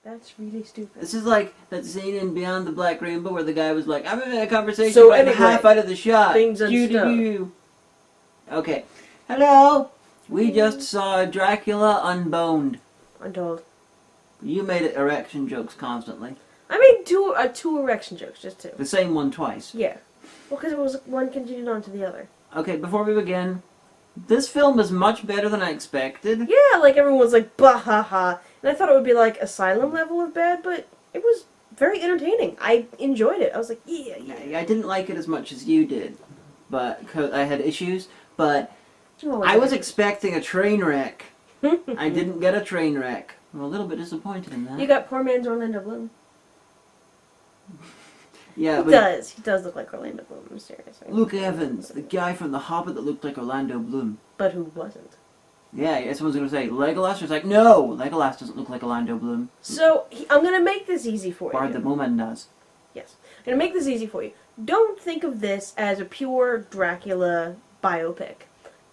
That's really stupid. This is like that scene in Beyond the Black Rainbow where the guy was like, I'm in a conversation So but I'm anyway, half out of the shot. things unstuck. Okay. Hello! We just saw Dracula Unboned. Untold. You made it erection jokes constantly. I made two erection jokes, just two. The same one twice. Yeah. Well, because it was one continued on to the other. Okay, before we begin, this film is much better than I expected. Yeah, like everyone was like, bah ha ha. And I thought it would be like Asylum level of bad, but it was very entertaining. I enjoyed it. I was like, yeah. I didn't like it as much as you did, but 'cause I had issues. But Oh, I was expecting a train wreck. I didn't get a train wreck. I'm a little bit disappointed in that. You got poor man's Orlando Bloom. Yeah, He does. He does look like Orlando Bloom, seriously. Luke Evans, the guy from The Hobbit that looked like Orlando Bloom. But who wasn't? Yeah, someone's going to say, Legolas? It's like, no! Legolas doesn't look like Orlando Bloom. So, I'm going to make this easy for Bard you. the Bowman does. Yes. I'm going to make this easy for you. Don't think of this as a pure Dracula biopic.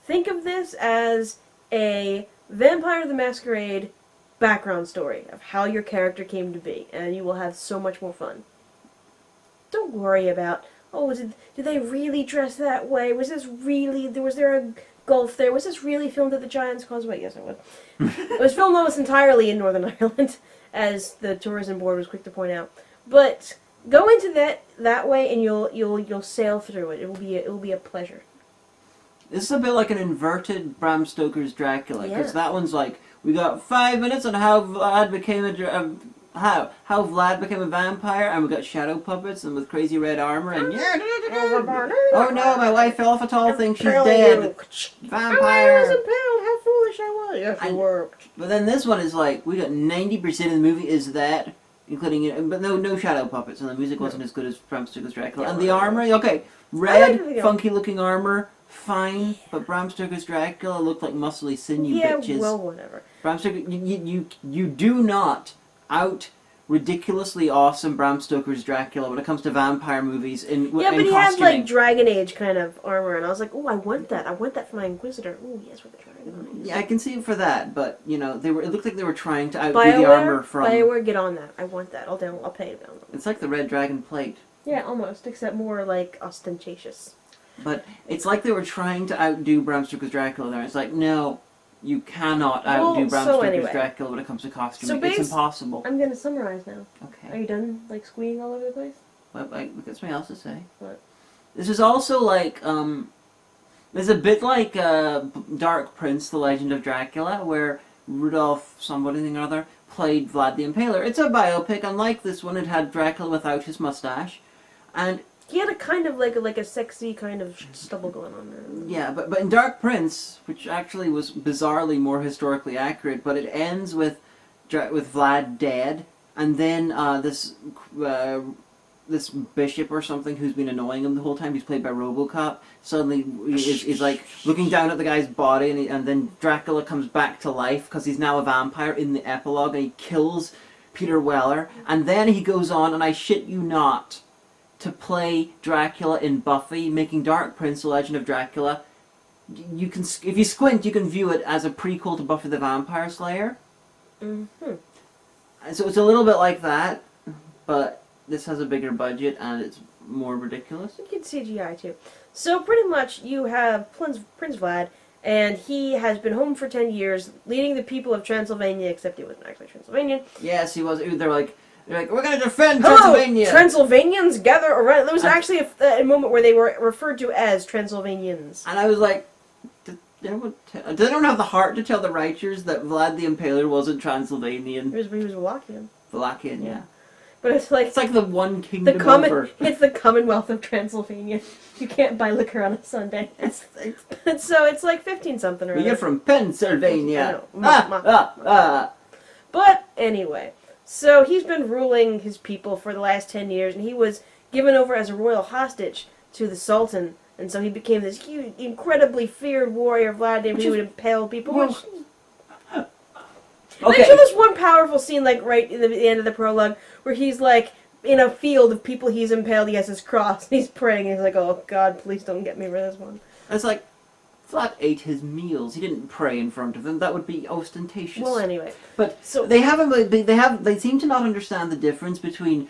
Think of this as a Vampire the Masquerade background story of how your character came to be, and you will have so much more fun. Don't worry about, oh, did they really dress that way? Was there a gulf there? Was this really filmed at the Giant's Causeway? Yes, it was. It was filmed almost entirely in Northern Ireland, as the tourism board was quick to point out. But go into that way, and you'll sail through it. It will be a pleasure. This is a bit like an inverted Bram Stoker's Dracula, because Yeah. that one's like, we got 5 minutes on how Vlad became how Vlad became a vampire, and we got shadow puppets and with crazy red armor, and oh no, my wife fell off a tall thing, she's dead. Vampire. I was impaled. How foolish I was. Yes, it worked. But then this one is like, we got 90% of the movie is that, including but no shadow puppets, and the music wasn't as good as Bram Stoker's Dracula. Yeah, and the armor, okay, red, funky looking armor, fine, but Bram Stoker's Dracula looked like muscly sinew bitches. Yeah, well, whatever. Bram Stoker, you do not out ridiculously awesome Bram Stoker's Dracula when it comes to vampire movies in Yeah, but he costuming. had like Dragon Age kind of armor, and I was like, oh, I want that. I want that for my Inquisitor. Oh, yes, with the dragon eyes. Yeah, I can see it for that, but you know, it looked like they were trying to outdo the armor from BioWare, get on that. I want that. I'll pay it down. It's like the Red Dragon plate. Yeah, almost, except more like ostentatious. But it's like they were trying to outdo Bram Stoker's Dracula there. It's like, no, you cannot outdo Bram Stoker's Dracula when it comes to costuming. It's impossible. I'm going to summarize now. Okay. Are you done, like, squeeing all over the place? What, like, what's something else to say? What? This is also like, there's a bit like Dark Prince, The Legend of Dracula, where Rudolph somebody or other played Vlad the Impaler. It's a biopic. Unlike this one, it had Dracula without his mustache. And he had a kind of like a sexy kind of stubble going on there. Yeah, but in Dark Prince, which actually was bizarrely more historically accurate, but it ends with Vlad dead, and then this bishop or something who's been annoying him the whole time, he's played by RoboCop, suddenly is like looking down at the guy's body, and then Dracula comes back to life because he's now a vampire in the epilogue, and he kills Peter Weller, and then he goes on, and I shit you not, to play Dracula in Buffy, making Dark Prince: The Legend of Dracula. You can, if you squint, you can view it as a prequel to Buffy the Vampire Slayer. Mm-hmm. So it's a little bit like that, but this has a bigger budget and it's more ridiculous. You can CGI too. So pretty much you have Prince Vlad, and he has been home for 10 years, leading the people of Transylvania, except he wasn't actually Transylvanian. Yes, he was. They're like, we're going to defend Transylvania! Transylvanians, gather around. There was actually a moment where they were referred to as Transylvanians. And I was like, did anyone have the heart to tell the writers that Vlad the Impaler wasn't Transylvanian? He was Wallachian. Wallachian, yeah. But it's like the one kingdom over. It's the Commonwealth of Transylvania. You can't buy liquor on a Sunday. So it's like 15-something or other. You're from Pennsylvania. But anyway, so he's been ruling his people for the last 10 years, and he was given over as a royal hostage to the Sultan, and so he became this huge, incredibly feared warrior, Vlad, who would impale people. Okay. There's this one powerful scene, like right at the end of the prologue, where he's like in a field of people he's impaled. He has his cross, and he's praying. And he's like, "Oh God, please don't get me for this one." It's like, Vlad ate his meals. He didn't pray in front of them. That would be ostentatious. Well, anyway. But So they seem to not understand the difference between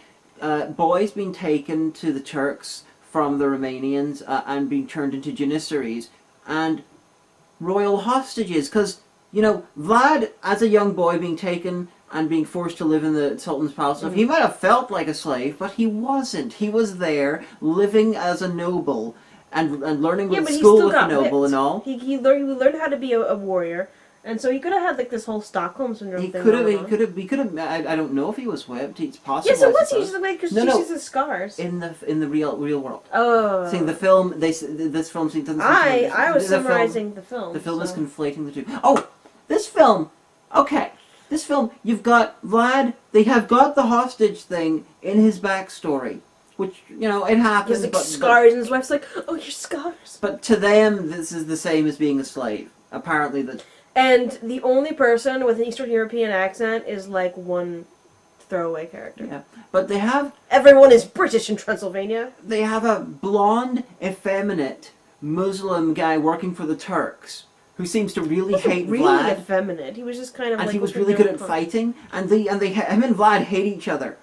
boys being taken to the Turks from the Romanians and being turned into janissaries and royal hostages. Because, Vlad, as a young boy being taken and being forced to live in the Sultan's palace, he might have felt like a slave, but he wasn't. He was there, living as a noble, and learning with school with a noble whipped. and all. He learned how to be a warrior, and so he could have had like this whole Stockholm syndrome He thing. could have. I don't know if he was whipped. It's possible. Yes, it was. He just like because no. his scars In the real world. Oh. Seeing the film, this film doesn't. I was summarizing the film. The film is conflating the two. Oh, this film. Okay, this film. You've got Vlad. They have got the hostage thing in his backstory, which it happens. He has like but scars, and his wife's like, "Oh, your scars." But to them, this is the same as being a slave. Apparently, that. And the only person with an Eastern European accent is like one throwaway character. Yeah, but they have. Everyone is British in Transylvania. They have a blonde, effeminate Muslim guy working for the Turks who seems to really hate really Vlad. effeminate. He was just kind of And like. he was really good at fighting, and him and Vlad hate each other,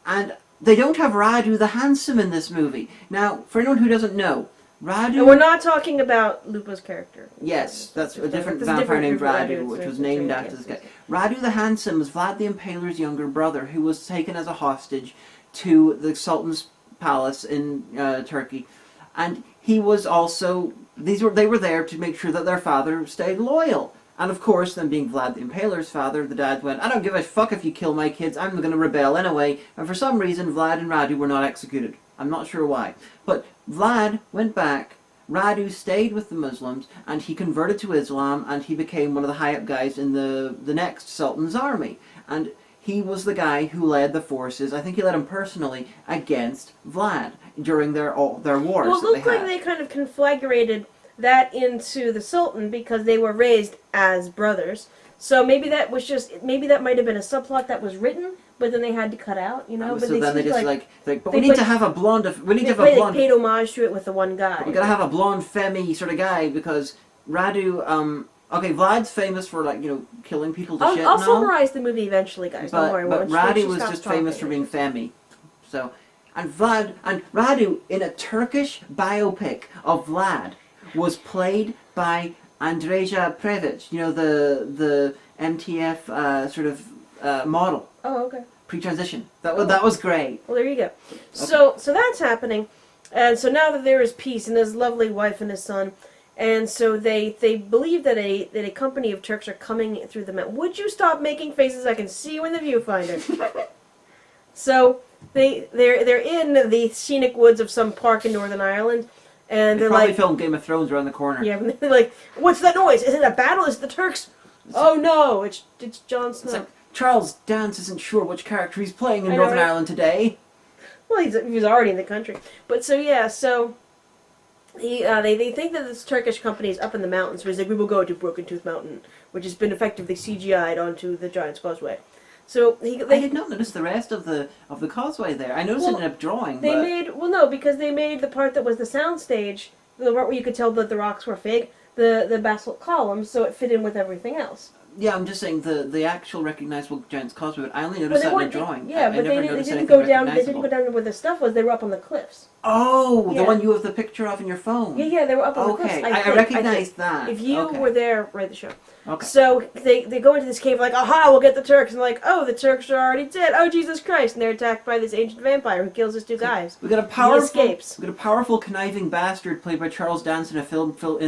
and they don't have Radu the handsome in this movie. Now, for anyone who doesn't know, Radu. And we're not talking about Lupa's character. Yes, that's a different That's a vampire named different Radu, which was named after this guy. Radu the handsome was Vlad the Impaler's younger brother, who was taken as a hostage to the Sultan's palace in Turkey, and he was also. They were there to make sure that their father stayed loyal. And of course, them being Vlad the Impaler's father, the dad went, I don't give a fuck if you kill my kids, I'm going to rebel anyway. And for some reason, Vlad and Radu were not executed. I'm not sure why. But Vlad went back, Radu stayed with the Muslims, and he converted to Islam, and he became one of the high-up guys in the next Sultan's army. And he was the guy who led the forces, I think he led them personally, against Vlad during their wars Well, it looked like they kind of conflagrated that into the Sultan because they were raised as brothers. So maybe that might have been a subplot that was written, but then they had to cut out, But so then they just but we they need to have a blonde. We need to have a blonde. They paid homage to it with the one guy. We gotta have a blonde femme sort of guy because Radu. Okay, Vlad's famous for killing people to shit. I'll summarize the movie eventually, guys. Don't worry. But Radu was just famous for being femme. So, and Radu in a Turkish biopic of Vlad was played by Andreja Previc, the MTF sort of model. Oh, okay. Pre-transition. That was great. Well, there you go. Okay. So that's happening, and so now that there is peace and his lovely wife and his son, and so they believe that a company of Turks are coming through the mountain. Would you stop making faces? I can see you in the viewfinder. So they're in the scenic woods of some park in Northern Ireland. And they're probably like, filmed Game of Thrones around the corner. Yeah, but they're like, what's that noise? Is it a battle? Is it the Turks? Oh no, it's Jon Snow. It's like, Charles Dance isn't sure which character he's playing in Northern Ireland today. Well, he was already in the country. But so they think that this Turkish company is up in the mountains. So he's like, we will go to Broken Tooth Mountain, which has been effectively CGI'd onto the Giant's Causeway. So I did not notice the rest of the causeway there. I noticed it in a drawing. Because they made the part that was the sound stage, the part where you could tell that the rocks were fake, the basalt columns, so it fit in with everything else. Yeah, I'm just saying the actual recognizable Giant's Causeway. But I only noticed that in a drawing. Yeah, but they didn't go down. They didn't go down where the stuff was. They were up on the cliffs. Oh, yeah. The one you have the picture of in your phone. Yeah, they were up on the cliffs. I recognized that. If you were there, write the show. Okay. So they go into this cave like, aha, we'll get the Turks. And like, oh, the Turks are already dead. Oh, Jesus Christ. And they're attacked by this ancient vampire who kills his two guys. We got a powerful conniving bastard played by Charles Dance in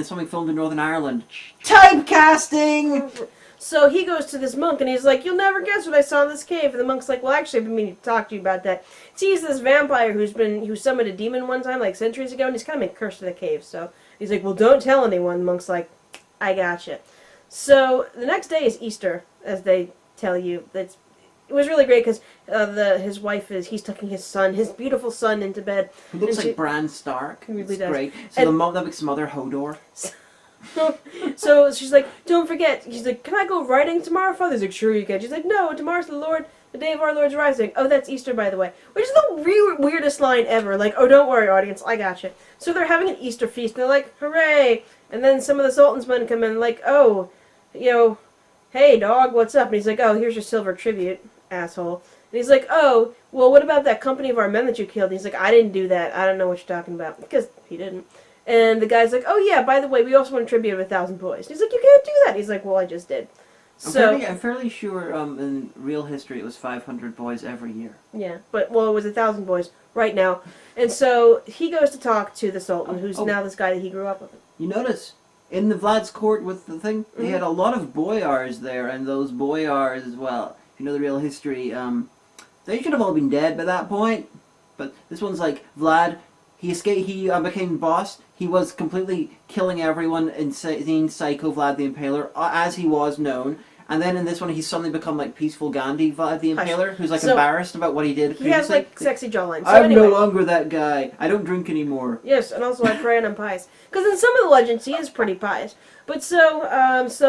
something filmed in Northern Ireland. Typecasting! So he goes to this monk and he's like, you'll never guess what I saw in this cave. And the monk's like, well, actually, I've been meaning to talk to you about that. See, he's this vampire who summoned a demon one time, like centuries ago, and he's kind of been cursed to the cave. So he's like, well, don't tell anyone. The monk's like, I gotcha. So the next day is Easter, as they tell you. It was really great because his wife he's tucking his beautiful son into bed. He looks like Bran Stark. He really does. Great. So that makes Mother Hodor. So she's like, don't forget. She's like, can I go riding tomorrow, Father? He's like, sure you can. She's like, no, tomorrow's the day of our Lord's rising. Oh, that's Easter, by the way. Which is the weirdest line ever. Like, oh, don't worry, audience, I got you. So they're having an Easter feast, and they're like, hooray. And then some of the Sultan's men come in like, oh, you know, hey, dog, what's up? And he's like, oh, here's your silver tribute, asshole. And he's like, oh, well, what about that company of our men that you killed? And he's like, I didn't do that. I don't know what you're talking about. Because he didn't. And the guy's like, oh, yeah, by the way, we also want a tribute of 1,000 boys. And he's like, you can't do that. He's like, well, I just did. I'm fairly sure in real history it was 500 boys every year. Yeah, but, well, it was 1,000 boys right now. And so he goes to talk to the Sultan, who's now this guy that he grew up with. You notice, in the Vlad's court with the thing, they had a lot of boyars there, and those boyars as well. If you know the real history, they should have all been dead by that point. But this one's like, Vlad, he escaped, he became boss. He was completely killing everyone, insane Psycho Vlad the Impaler, as he was known. And then in this one, he's suddenly become like peaceful Gandhi Vlad the Impaler, who's like embarrassed about what he did previously. He has like sexy jawline. So I'm no longer that guy. I don't drink anymore. Yes, and also I pray and I'm pious. Because in some of the legends, he is pretty pious. But so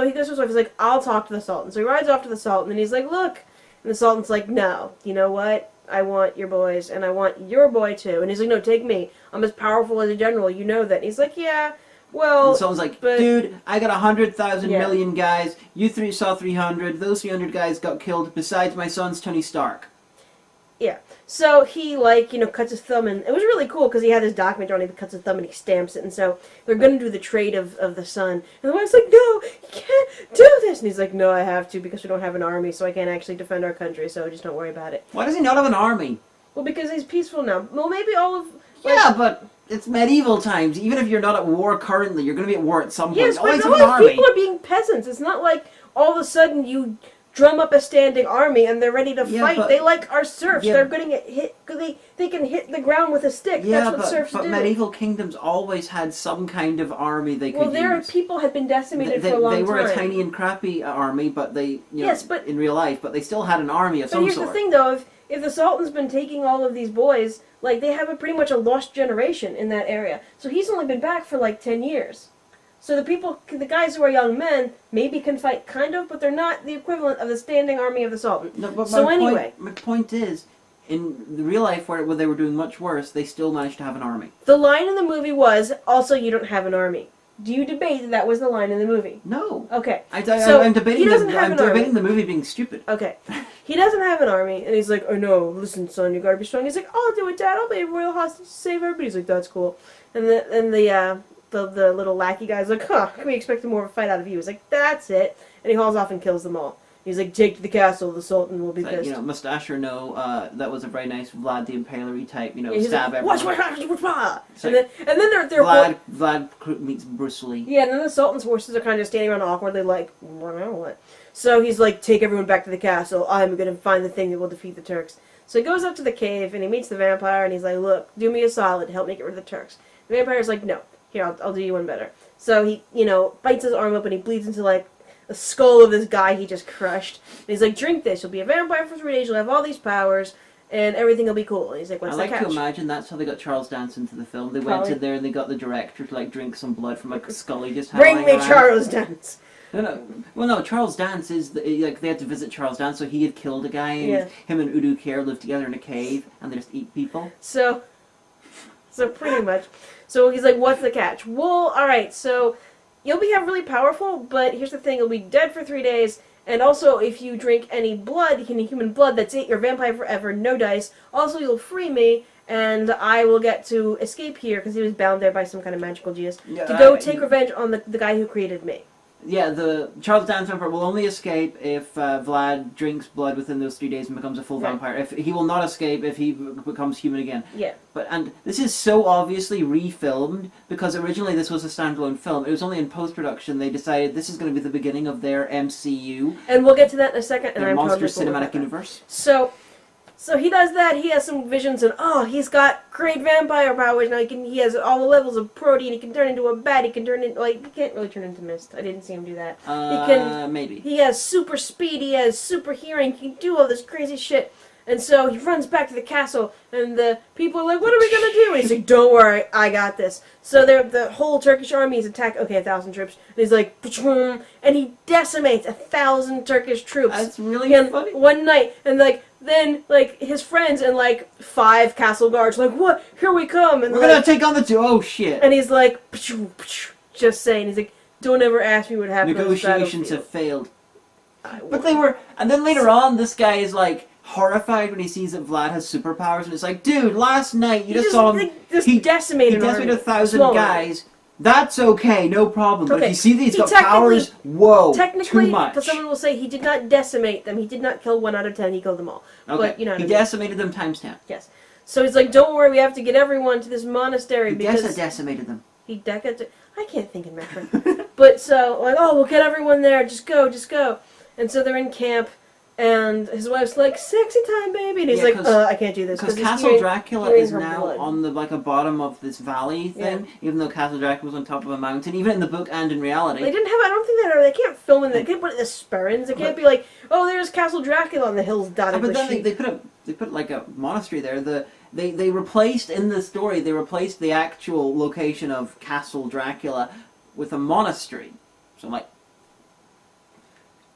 he goes to his wife, he's like, I'll talk to the Sultan. So he rides off to the Sultan, and he's like, look. And the Sultan's like, no, you know what? I want your boys, and I want your boy too. And he's like, no, take me. I'm as powerful as a general, you know that. And he's like, yeah. Well, and someone's like, dude, I got 100,000 million guys. You three saw 300. Those 300 guys got killed. Besides, my son's Tony Stark. Yeah. So he, like, cuts his thumb, and it was really cool because he had this document on it. He cuts his thumb and he stamps it, and so they're going to do the trade of the son. And the wife's like, no, you can't do this. And he's like, no, I have to because we don't have an army, so I can't actually defend our country, so just don't worry about it. Why does he not have an army? Well, because he's peaceful now. Well, maybe all of... Yeah, but it's medieval times. Even if you're not at war currently, you're going to be at war at some point. Yes, but all these people are being peasants. It's not like all of a sudden you drum up a standing army and they're ready to fight. They are serfs. They're getting hit. They can hit the ground with a stick. That's what serfs do. But medieval kingdoms always had some kind of army they could use. Well, their people had been decimated for a long time. They were a tiny and crappy army, but they, in real life, but they still had an army of some sort. But here's the thing, though. If the Sultan's been taking all of these boys, like, they have pretty much a lost generation in that area. So he's only been back for, like, 10 years. So the guys who are young men, maybe can fight, kind of, but they're not the equivalent of the standing army of the Sultan. No, but my point is, in the real life where they were doing much worse, they still managed to have an army. The line in the movie was, also, you don't have an army. Do you debate that was the line in the movie? No. Okay. I'm debating the movie being stupid. Okay. He doesn't have an army, and he's like, oh no, listen son, you gotta be strong. He's like, I'll do it, Dad, I'll be a royal hostage to save everybody. He's like, that's cool. And the little lackey guy's like, huh, can we expect more of a fight out of you? He's like, that's it. And he hauls off and kills them all. He's like, take to the castle, the Sultan will be pissed. Mustache or no, that was a very nice Vlad the Impaler type, like, stab everyone. And then they're Vlad meets Bruce Lee. Yeah, and then the Sultan's forces are kind of standing around awkwardly like, well, now what? So he's like, take everyone back to the castle. I'm going to find the thing that will defeat the Turks. So he goes up to the cave, and he meets the vampire, and he's like, look, do me a solid, help me get rid of the Turks. The vampire's like, no, here, I'll do you one better. So he, bites his arm open, he bleeds into, like, the skull of this guy he just crushed. And he's like, drink this, you'll be a vampire for 3 days, you'll have all these powers, and everything will be cool. And he's like, what's the catch? I like to imagine that's how they got Charles Dance into the film. They went in there and they got the director to, like, drink some blood from, like, a skull he just had. Bring me Charles Dance! No, Charles Dance is, they had to visit Charles Dance, so he had killed a guy, and him and Udo Kier lived together in a cave, and they just eat people. So pretty much. So he's like, what's the catch? Well, alright, so you'll be really powerful, but here's the thing, you'll be dead for 3 days, and also if you drink any blood, any human blood, that's it, you're a vampire forever, no dice. Also, you'll free me, and I will get to escape here, because he was bound there by some kind of magical genius, to go take revenge on the guy who created me. Yeah, the Charles Dance vampire will only escape if Vlad drinks blood within those 3 days and becomes a full vampire. If he will not escape if he becomes human again. Yeah. And this is so obviously refilmed because originally this was a standalone film. It was only in post-production they decided this is going to be the beginning of their MCU. And we'll get to that in a second. And their Monster Cinematic Universe. So he does that, he has some visions, and he's got great vampire powers now. He has all the levels of protein, he can turn into a bat, he can turn into, he can't really turn into mist. I didn't see him do that. Maybe. He has super speed, he has super hearing, he can do all this crazy shit. And so he runs back to the castle, and the people are like, what are we gonna do? And he's like, don't worry, I got this. So the whole Turkish army is attacked, 1,000 troops, and he's like, and he decimates 1,000 Turkish troops. That's really funny. One night, and then, his friends and, 5 castle guards are like, what? Here we come! And we're gonna take on the two, oh shit! And he's like, just saying, he's like, don't ever ask me what happened on this Negotiations have battlefield. failed. But they were... And then later on, this guy is, like, horrified when he sees that Vlad has superpowers, and it's like, dude, last night you just saw him... He decimated 1,000 guys. That's okay, no problem. But Okay. if you see that he's got powers, whoa, technically, too much. because someone will say he did not decimate them. He did not kill 1 out of 10. He killed them all. Okay. But, you know what he I mean. decimated them times 10. Yes. So he's like, don't worry, we have to get everyone to this monastery He because... decimated them. I can't think in metric. But so, like, oh, we'll get everyone there. Just go, just go. And so they're in camp, and his wife's like, sexy time, baby. And he's like, I can't do this. Because he's Castle Dracula is now blood. on the a bottom of this valley thing, even though Castle Dracula was on top of a mountain, even in the book and in reality. They didn't have, I don't think they can't film in, they can't put it in the Sperrins. It can't be like, oh, there's Castle Dracula on the hills dotted But with then sheep. they put like a monastery there. They replaced, in the story, they replaced the actual location of Castle Dracula with a monastery. So like,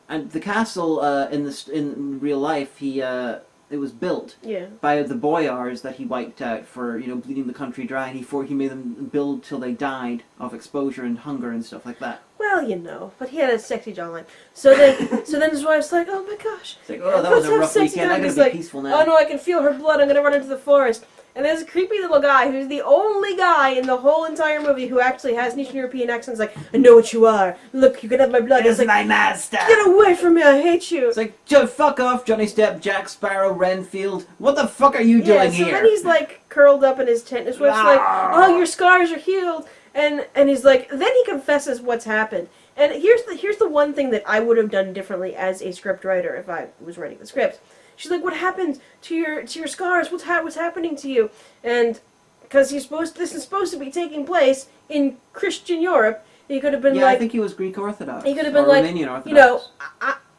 and the castle in real life, it was built by the boyars that he wiped out for bleeding the country dry, and he made them build till they died of exposure and hunger and stuff like that. Well, but he had a sexy jawline. So then his wife's like, oh my gosh. It's like, oh, that was a rough weekend. I'm gonna be peaceful now. Oh no, I can feel her blood. I'm gonna run into the forest. And there's a creepy little guy who's the only guy in the whole entire movie who actually has an Eastern European accent. He's like, I know what you are. Look, you can have my blood. It's like, my master. Get away from me. I hate you. It's like, fuck off, Johnny Depp, Jack Sparrow, Renfield. What the fuck are you doing here? So then he's like curled up in his tent. His wife's like, oh, your scars are healed. And he's like, then he confesses what's happened. And here's the one thing that I would have done differently as a script writer if I was writing the script. She's like, what happened to your scars? What's happening to you? And because this is supposed to be taking place in Christian Europe, he could have been like, I think he was Greek Orthodox. He could have been like, Romanian Orthodox.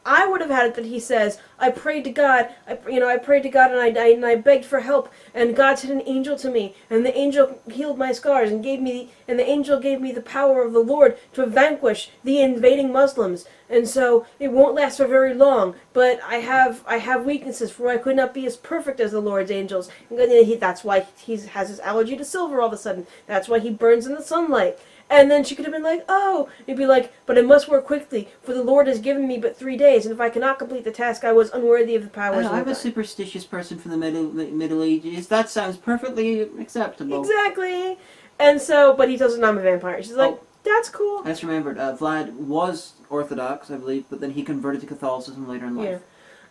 I would have had it that he says, I prayed to God, I prayed to God and I begged for help, and God sent an angel to me, and the angel healed my scars and the angel gave me the power of the Lord to vanquish the invading Muslims, and so it won't last for very long, but I have weaknesses, for I could not be as perfect as the Lord's angels. And that's why he has his allergy to silver all of a sudden. That's why he burns in the sunlight. And then she could have been like, oh, he'd be like, but I must work quickly, for the Lord has given me but 3 days, and if I cannot complete the task, I was unworthy of the powers of God. I'm a superstitious person from the Middle Ages. That sounds perfectly acceptable. Exactly. And so, but he tells her I'm a vampire. She's like, that's cool. I just remembered, Vlad was Orthodox, I believe, but then he converted to Catholicism later in life. Yeah.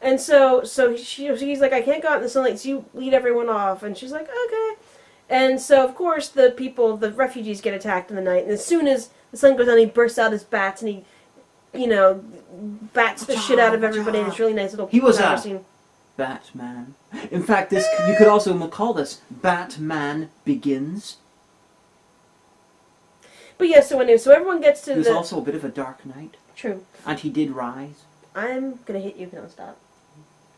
And so he's like, I can't go out in the sunlight, so you lead everyone off. And she's like, okay. And so, of course, the refugees get attacked in the night. And as soon as the sun goes down, he bursts out his bats and he, bats the shit out of everybody. And it's really nice little. He was a Batman. In fact, you could also call this Batman Begins. But yeah, so everyone gets to He was also a bit of a dark knight. True. And he did rise. I'm gonna hit you if you don't stop.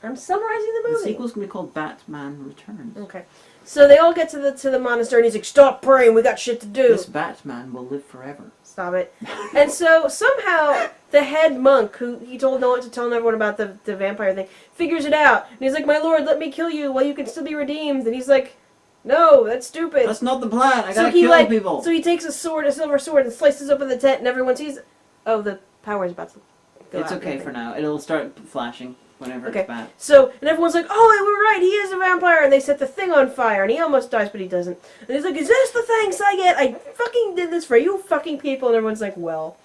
I'm summarizing the movie. The sequel's gonna be called Batman Returns. Okay. So they all get to the monastery, and he's like, "Stop praying, we got shit to do." This Batman will live forever. Stop it. And so somehow the head monk, who he told no one to tell everyone about the vampire thing, figures it out, and he's like, "My lord, let me kill you while you can still be redeemed." And he's like, "No, that's stupid. That's not the plan. I gotta kill people." So he takes a silver sword, and slices open the tent, and everyone sees. Oh, the power is about to go out. It's okay for now. It'll start flashing. Whenever it's bad. So, and everyone's like, oh, we were right, he is a vampire, and they set the thing on fire, and he almost dies, but he doesn't. And he's like, is this the thanks I get? I fucking did this for you fucking people, and everyone's like, well.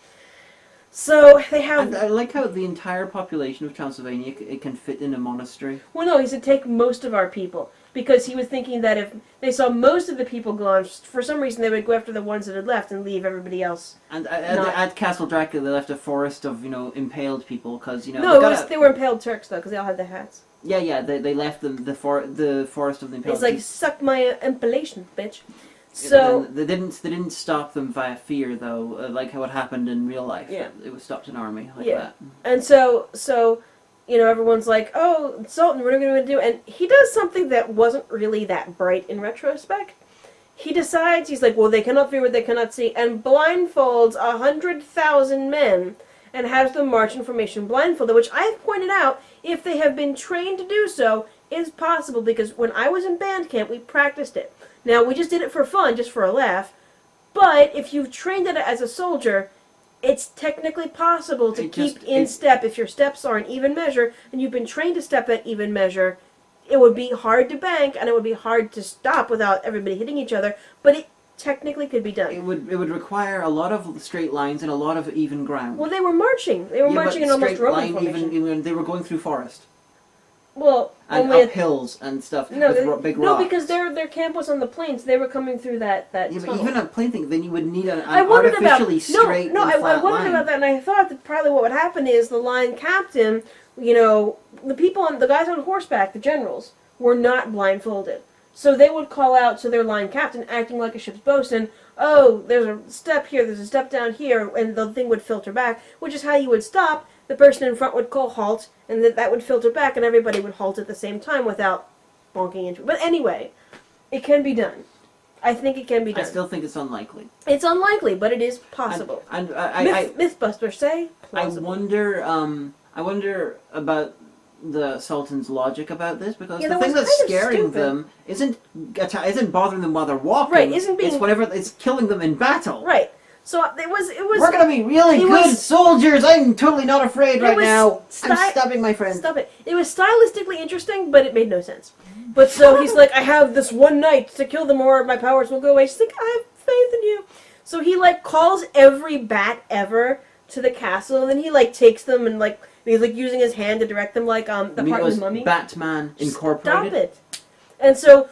So, they have... And I like how the entire population of Transylvania, it can fit in a monastery. Well, no, he said take most of our people, because he was thinking that if they saw most of the people gone, for some reason they would go after the ones that had left and leave everybody else. And at Castle Dracula, they left a forest of, impaled people, because, No, they were impaled Turks, though, because they all had the hats. Yeah, they left them the forest of the impaled. It's like, suck my impalation, bitch. So they didn't stop them via fear, though, like how it happened in real life. Yeah. It was stopped in army, like that. And so... everyone's like, oh, Sultan, what are we going to do? And he does something that wasn't really that bright in retrospect. He decides, he's like, well, they cannot fear what they cannot see, and blindfolds 100,000 men and has them march in formation blindfolded, which I have pointed out, if they have been trained to do so, is possible, because when I was in band camp, we practiced it. Now, we just did it for fun, just for a laugh, But if you've trained it as a soldier, it's technically possible to keep in step. If your steps are an even measure, and you've been trained to step at even measure, it would be hard to bank, and it would be hard to stop without everybody hitting each other, but it technically could be done. It would require a lot of straight lines and a lot of even ground. Well, they were marching. They were marching in almost Roman formation. Even they were going through forest. Well, and up hills and stuff with big rocks. No, because their camp was on the plains. They were coming through that yeah, tunnel. But even a plain thing, then you would need an artificially straight and flat I wondered about that, and I thought that probably what would happen is the line captain, the guys on horseback, the generals, were not blindfolded. So they would call out to their line captain, acting like a ship's bosun, oh, there's a step here, there's a step down here, and the thing would filter back, which is how you would stop. The person in front would call halt, and that would filter back, and everybody would halt at the same time without bonking into it. But anyway, it can be done. I think it can be done. I still think it's unlikely. It's unlikely, but it is possible. And Mythbusters say plausible. I wonder about the Sultan's logic about this, because the was thing that's kind of scaring stupid. them isn't bothering them while they're walking. Right, it's whenever it's killing them in battle. Right. So it was. We're gonna be really good soldiers. I'm totally not afraid right now. I'm stabbing my friend. Stop it. It was stylistically interesting, but it made no sense. But so he's like, I have this one night to kill them, or my powers will go away. She's like, I have faith in you. So he calls every bat ever to the castle, and then he takes them and he's using his hand to direct them, the part with Mummy. Batman Incorporated. Stop it. And so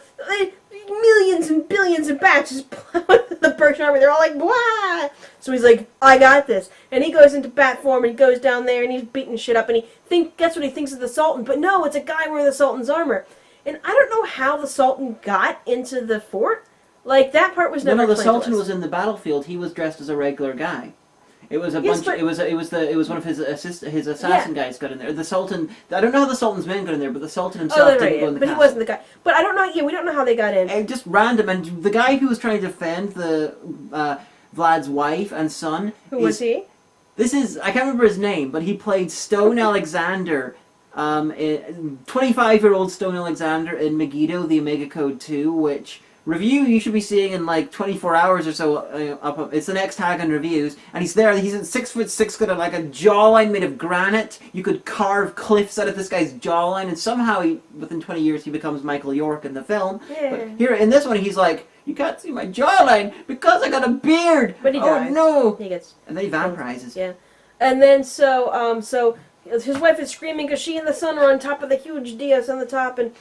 millions and billions of bats just plow into the Persian army. They're all like, blah! So he's like, I got this. And he goes into bat form and he goes down there and he's beating shit up and guess what he thinks of the Sultan. But no, it's a guy wearing the Sultan's armor. And I don't know how the Sultan got into the fort. That part was never No, the explained to Sultan us. was in the battlefield. He was dressed as a regular guy. It was a bunch. It was one of his assassin guys got in there. The Sultan. I don't know how the Sultan's men got in there, but the Sultan himself didn't go in the castle. But he wasn't the guy. But I don't know. Yeah, we don't know how they got in. And just random. And the guy who was trying to defend the Vlad's wife and son. Who was he? This is I can't remember his name, but he played Stone Alexander. 25-year-old Stone Alexander in Megiddo, the Omega Code 2, which review you should be seeing in 24 hours or so. It's the next Hagan reviews, and he's there. He's at 6'6", got a jawline made of granite. You could carve cliffs out of this guy's jawline, and somehow within 20 years he becomes Michael York in the film. Yeah. But here in this one, he's like, you can't see my jawline because I got a beard. But he dies. Oh no! He gets. And then he vampirizes. Yeah, and then so his wife is screaming because she and the son are on top of the huge dais on the top, and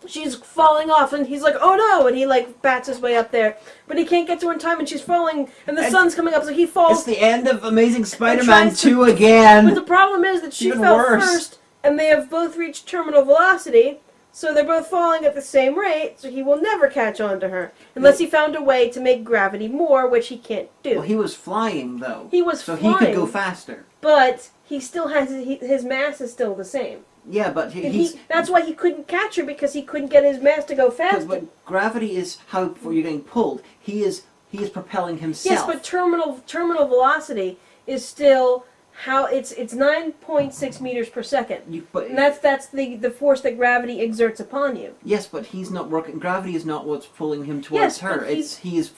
she's falling off, and he's like, oh no, and he bats his way up there, but he can't get to her in time, and she's falling, and the sun's coming up, so he falls. It's the end of Amazing Spider-Man 2 again. But the problem is that she fell first, and they have both reached terminal velocity, so they're both falling at the same rate, so he will never catch on to her, unless he found a way to make gravity more, which he can't do. Well, he was flying, though. He was so flying. So he could go faster. But he still has, his mass is still the same. Yeah, but that's why he couldn't catch her, because he couldn't get his mass to go faster. But gravity is how you're getting pulled. He is propelling himself. Yes, but terminal velocity is still how it's 9.6 meters per second. And that's the force that gravity exerts upon you. Yes, but he's not working. Gravity is not what's pulling him towards her. He's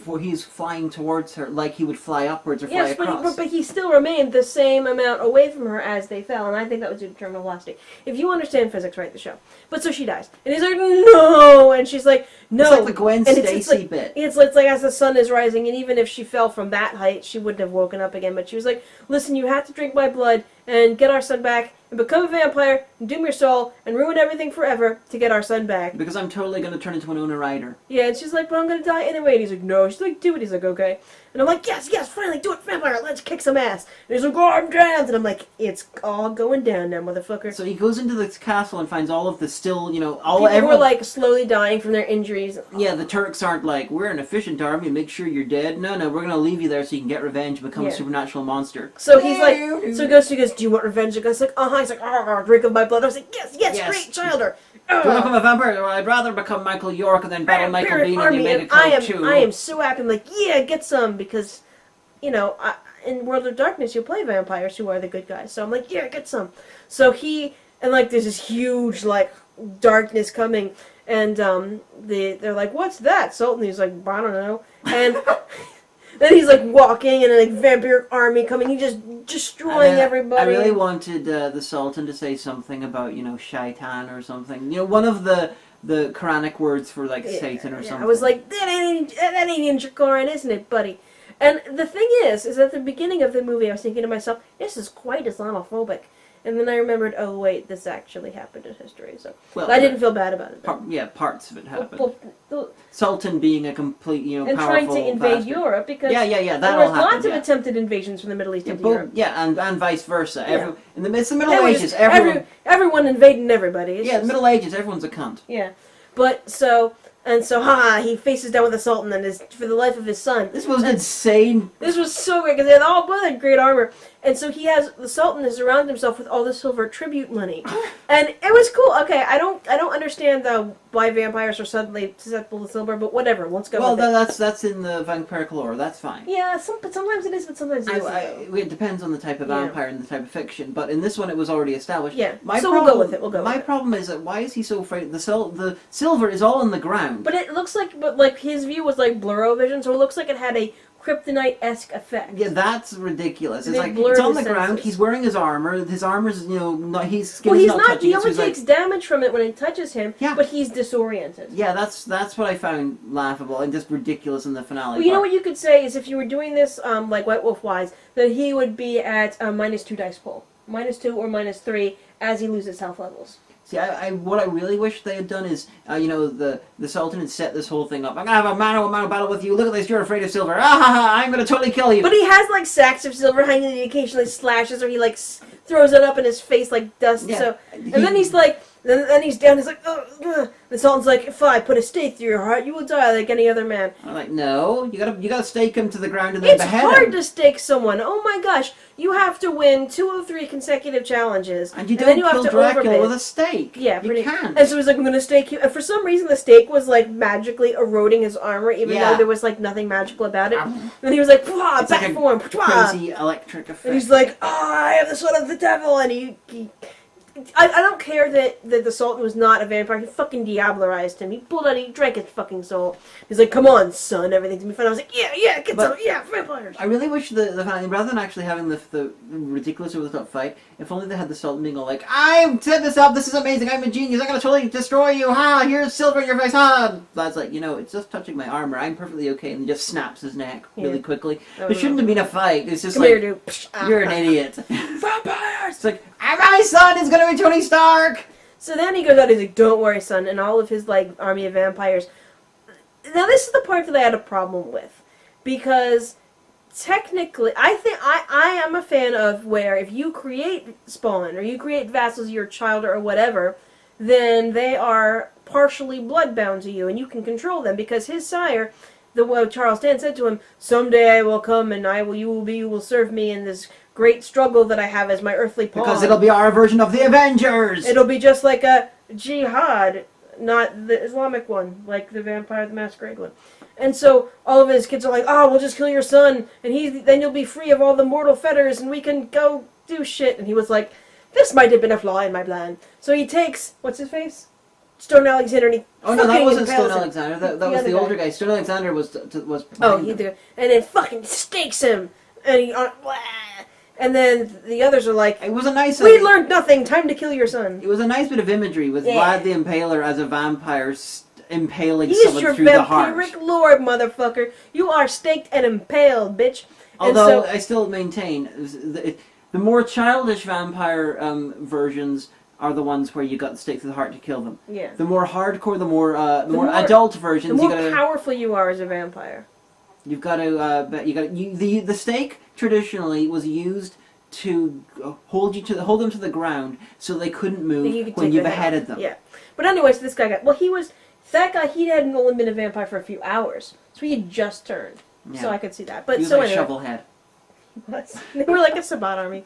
flying towards her like he would fly upwards or fly across. Yes, but he still remained the same amount away from her as they fell, and I think that was due to terminal velocity. If you understand physics, write the show. But so she dies, and he's like, no, and she's like, no. It's like the Gwen Stacy bit. It's like as the sun is rising, and even if she fell from that height, she wouldn't have woken up again. But she was like, listen, you have to drink my blood and get our son back and become a vampire and doom your soul and ruin everything forever to get our son back. Because I'm totally going to turn into Winona Ryder. Yeah, and she's like, but I'm going to die anyway. And he's like, no. She's like, do it. He's like, okay. And I'm like, yes, finally, do it, vampire. Let's kick some ass. And he's like, oh, I'm drowned. And I'm like, it's all going down now, motherfucker. So he goes into this castle and finds all of the still, people who are slowly dying from their injuries. Yeah, the Turks aren't like, we're an efficient army, make sure you're dead. No, we're going to leave you there so you can get revenge and become a supernatural monster. So he's like, he goes, do you want revenge? The guy's like, uh-huh. He's like, drink of my blood. I was like, yes, great, Childer. Do you want to become a vampire? Well, I'd rather become Michael York and then battle Michael Bean in the Omega Code 2. I am so happy. I'm like, yeah, get some, because, in World of Darkness, you play vampires who are the good guys. So I'm like, yeah, get some. So he and like there's this huge like darkness coming, and they're like, "What's that?" Sultan, he's like, "I don't know," and. Then he's like walking and a like, vampiric army coming. He's just destroying everybody. I really wanted the Sultan to say something about shaitan or something. One of the Quranic words for like Satan or something. I was like, that ain't in your Quran, isn't it, buddy? And the thing is at the beginning of the movie, I was thinking to myself, this is quite Islamophobic. And then I remembered, oh wait, this actually happened in history. So I didn't feel bad about it. Parts of it happened. Sultan being a complete, and powerful trying to invade bastard. Europe because that there all was happened, lots of attempted invasions from the Middle East into Europe. Yeah, and vice versa. Yeah. It's the Middle Ages. Everyone invading everybody. The Middle Ages. Everyone's a cunt. Yeah, but he faces down with the Sultan and for the life of his son. This was insane. This was so great because they had great armor, and so the Sultan has surrounded himself with all the silver tribute money, and it was cool. Okay, I don't understand why vampires are suddenly susceptible to silver, but whatever. Let's go. Well, that's in the vampiric lore. That's fine. Yeah, but sometimes it is, but sometimes it isn't. It depends on the type of vampire and the type of fiction. But in this one, it was already established. Yeah. We'll go with it. My problem is that why is he so afraid? The silver is all in the ground. But it looks like, his view was like blurro vision, so it looks like it had a kryptonite-esque effect. Yeah, that's ridiculous. It's like it's on the ground. He's wearing his armor. His armor's his skin is not touching. He only takes damage from it when it touches him. Yeah. But he's disoriented. Yeah, that's what I found laughable and just ridiculous in the finale. Well, you know what you could say is if you were doing this like White Wolf wise, that he would be at -2 dice pull, -2 or -3 as he loses health levels. See, what I really wish they had done is, the Sultan had set this whole thing up. I'm gonna have a man-on-man battle with you. Look at this, you're afraid of silver. Ah ha ha! I'm gonna totally kill you. But he has like sacks of silver hanging, and he occasionally slashes, or he like throws it up in his face like dust. Yeah. So, and then he's like, then he's down. He's like, ugh. The Sultan's like, if I put a stake through your heart, you will die like any other man. I'm like, no, you gotta stake him to the ground and then behead him. It's hard to stake someone. Oh my gosh, you have to win 2 of 3 consecutive challenges, and then you kill Dracula with a stake. Yeah, you can't. And so he's like, I'm gonna stake you. And for some reason, the stake was like magically eroding his armor, even though there was like nothing magical about it. And he was like, back like form, crazy electric effect. And he's like, I am the son of the devil, and he I don't care that the Sultan was not a vampire. He fucking diablerized him. He drank his fucking soul. He's like, come on, son, everything's gonna be fun. I was like, yeah, vampires. I really wish the rather than actually having the ridiculous over the top fight, if only they had the Sultan being all like, I set this up, this is amazing, I'm a genius, I'm gonna totally destroy you, ha, here's silver in your face, ha. Vlad's like, it's just touching my armor, I'm perfectly okay, and he just snaps his neck really quickly. There shouldn't have been a fight, it's just here, dude. You're an idiot. Vampires! It's like, my son is gonna be Tony Stark! So then he goes out, he's like, don't worry, son, and all of his, like, army of vampires. Now this is the part that I had a problem with, because technically, I think I am a fan of where if you create spawn, or you create vassals, your child, or whatever, then they are partially bloodbound to you, and you can control them, because his sire, Charles Dance said to him, someday I will come, and you will serve me in this great struggle that I have as my earthly pawn. Because it'll be our version of the Avengers! It'll be just like a jihad, not the Islamic one, like the Vampire the Masquerade one. And so all of his kids are like, we'll just kill your son, and then you'll be free of all the mortal fetters, and we can go do shit. And he was like, this might have been a flaw in my plan. So he takes, what's his face? Stone Alexander, and he that wasn't Stone Alexander. That was the older guy. Stone Alexander was and then fucking stakes him, and he and then the others are like, it was a nice. We learned nothing. Time to kill your son. It was a nice bit of imagery with Vlad the Impaler as a vampire impaling someone through the heart. He's your vampiric lord, motherfucker. You are staked and impaled, bitch. Although I still maintain the more childish vampire versions are the ones where you got the stake through the heart to kill them. Yeah. The more hardcore, the more adult versions. The more powerful you are as a vampire. You've got to. The stake traditionally was used to hold them to the ground so they couldn't move when you beheaded them. Yeah. But anyways, this guy he hadn't only been a vampire for a few hours, so he had just turned. Yeah. So I could see that. But he was like Shovelhead. They were like a Sabat army.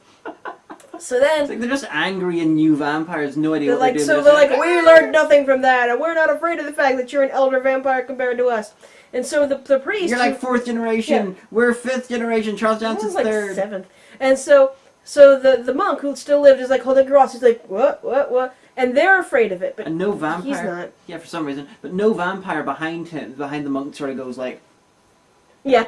So then it's like they're just angry and new vampires, no idea what they're doing. So they're like, we learned nothing from that, and we're not afraid of the fact that you're an elder vampire compared to us. And so the priest, you're like 4th generation, we're 5th generation, Charles Johnson's like 3rd. 7th. And so So the monk who still lived is like holding cross. He's like, what? And they're afraid of it, but and no vampire. he's not. Yeah, for some reason, but no vampire behind the monk, sort of goes like, yeah.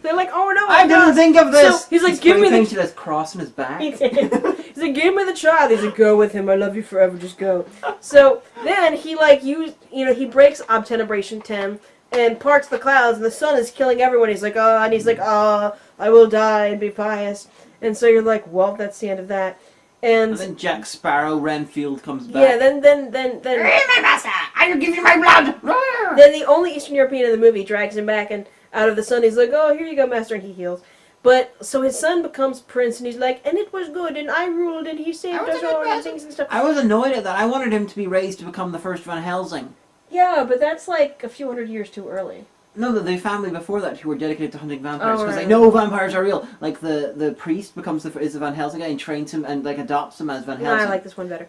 They're like, oh no! I didn't think of this. So he's like, give me painted this cross on his back. He's like, give me the child. He's like, go with him. I love you forever. Just go. So then he he breaks obtenebration 10 and parts the clouds, and the sun is killing everyone. He's like, and he's like, I will die and be pious. And so you're like, well, that's the end of that. And then Jack Sparrow, Renfield comes back. Yeah, then my master, I will give you my blood. Then the only Eastern European in the movie drags him back and out of the sun. He's like, oh, here you go, master, and he heals. But so his son becomes prince, and he's like, and it was good, and I ruled, and he saved us all, and things and stuff. I was annoyed at that. I wanted him to be raised to become the first Van Helsing. Yeah, but that's like a few hundred years too early. No, the family before that who were dedicated to hunting vampires because right. they know vampires are real. Like the priest becomes is the Van Helsing guy and trains him and like adopts him as Van Helsing. No, I like this one better.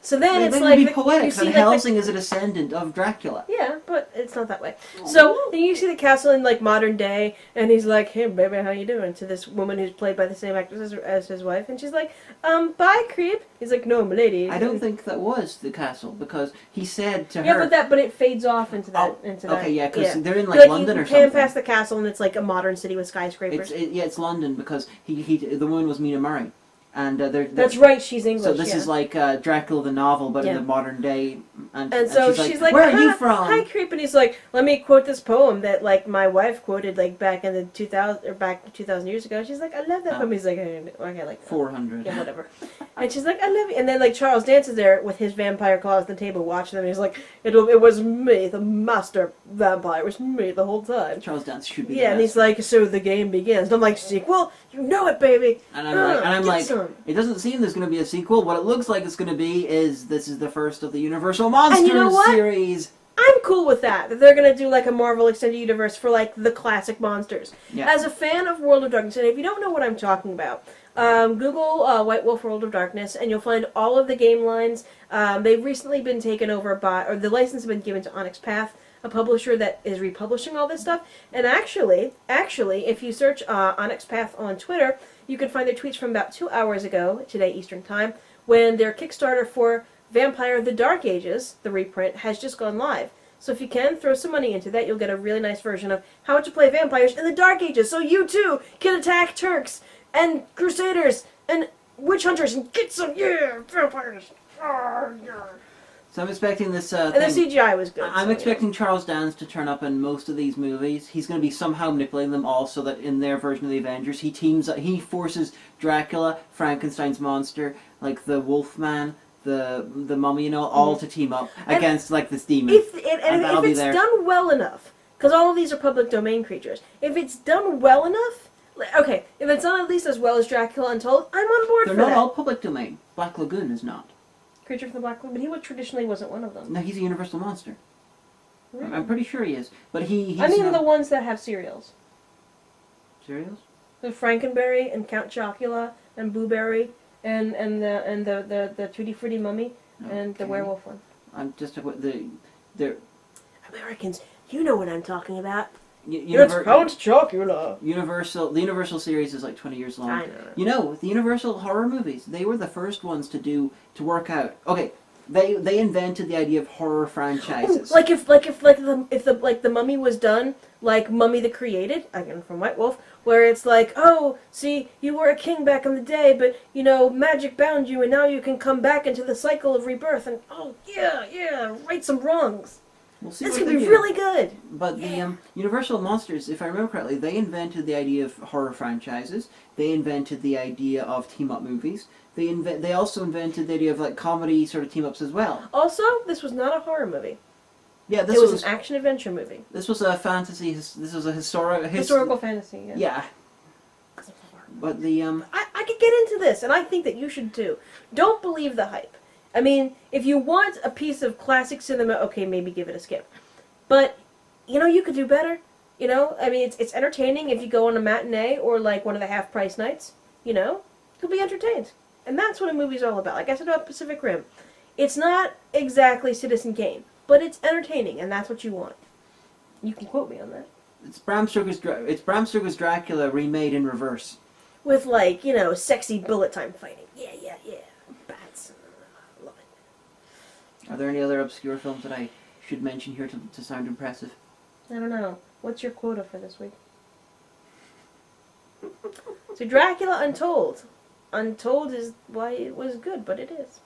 So then it's like be poetic. Van Helsing like is a descendant of Dracula. Yeah, but it's not that way. So then you see the castle in like modern day, and he's like, "Hey, baby, how you doing?" To this woman who's played by the same actress as his wife, and she's like, "Bye, creep." He's like, "No, milady." I don't think that was the castle because he said to her. Yeah, but it fades off into that. Okay, yeah, because they're in like London or something. You pan past the castle, and it's like a modern city with skyscrapers. It's London because the woman was Mina Murray. And that's right, she's English. So this is like Dracula the novel, but in the modern day. And so she's like, "Where are you from?" Hi, creep. And he's like, "Let me quote this poem that like my wife quoted like back in the 2,000 years ago." She's like, "I love that poem." He's like, "Okay, like 400." Yeah, whatever. And she's like, "I love you." And then like Charles dances there with his vampire claws on the table, watching them. And he's like, "It was me, the master vampire. It was me the whole time." Charles Dance should be. Yeah, and he's like, "So the game begins." And I'm like, "Sequel? You know it, baby." And I'm like, it doesn't seem there's going to be a sequel. What it looks like it's going to be is this is the first of the Universal Monsters series. I'm cool with that they're going to do like a Marvel Extended Universe for like the classic monsters. Yeah. As a fan of World of Darkness, and if you don't know what I'm talking about, Google White Wolf World of Darkness, and you'll find all of the game lines. They've recently been taken over by, or the license has been given to Onyx Path, a publisher that is republishing all this stuff. And actually, if you search Onyx Path on Twitter, you can find their tweets from about 2 hours ago, today Eastern Time, when their Kickstarter for Vampire the Dark Ages, the reprint, has just gone live. So if you can, throw some money into that, you'll get a really nice version of how to play vampires in the Dark Ages, so you too can attack Turks and Crusaders and witch hunters and get some, vampires. So I'm expecting this and the CGI was good. I'm expecting Charles Dance to turn up in most of these movies. He's going to be somehow manipulating them all so that in their version of the Avengers, he forces Dracula, Frankenstein's monster, like the Wolfman, the Mummy, all to team up against like this demon. If it's done well enough, because all of these are public domain creatures, if it's done well enough, okay, if it's done at least as well as Dracula Untold, I'm on board for that. They're not all public domain. Black Lagoon is not. Creature from the Black Lagoon, but he traditionally wasn't one of them. No, he's a universal monster. Really? I'm pretty sure he is, but he's I mean not... the ones that have cereals. Cereals? The Frankenberry and Count Chocula and Blueberry and the Tutti Frutti Mummy and the werewolf one. I'm just they're Americans. You know what I'm talking about. It's Count Chocula. The Universal series is like 20 years long. I know. You know, the Universal horror movies, they were the first ones to work out. Okay, they invented the idea of horror franchises. Ooh, like if the Mummy was done like Mummy the Created, again from White Wolf, where it's like, oh, see, you were a king back in the day, but magic bound you, and now you can come back into the cycle of rebirth, and right some wrongs. We'll see. It's going to be really good. But the Universal Monsters, if I remember correctly, they invented the idea of horror franchises. They invented the idea of team-up movies. They also invented the idea of like comedy sort of team-ups as well. Also, this was not a horror movie. Yeah, it was an action-adventure movie. This was a fantasy. This was a historical fantasy. Yeah. Yeah. But the I could get into this, and I think that you should too. Don't believe the hype. I mean, if you want a piece of classic cinema, okay, maybe give it a skip. But, you could do better. I mean, it's entertaining if you go on a matinee or, like, one of the half-price nights. You'll be entertained. And that's what a movie's all about. Like I said about Pacific Rim. It's not exactly Citizen Kane, but it's entertaining, and that's what you want. You can quote me on that. It's Bram Stoker's Dracula remade in reverse. With, like, sexy bullet time fighting. Yeah, yeah, yeah. Bats. Love it. Are there any other obscure films that I should mention here to sound impressive? I don't know. What's your quota for this week? So Dracula Untold. Untold is why it was good, but it is.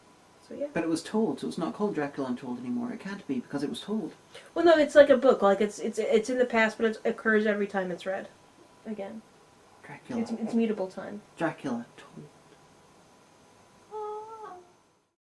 So yeah. But it was told, so it's not called Dracula Untold anymore. It can't be because it was told. Well, no, it's like a book. Like it's in the past, but it occurs every time it's read. Again. Dracula. It's mutable time. Dracula Told.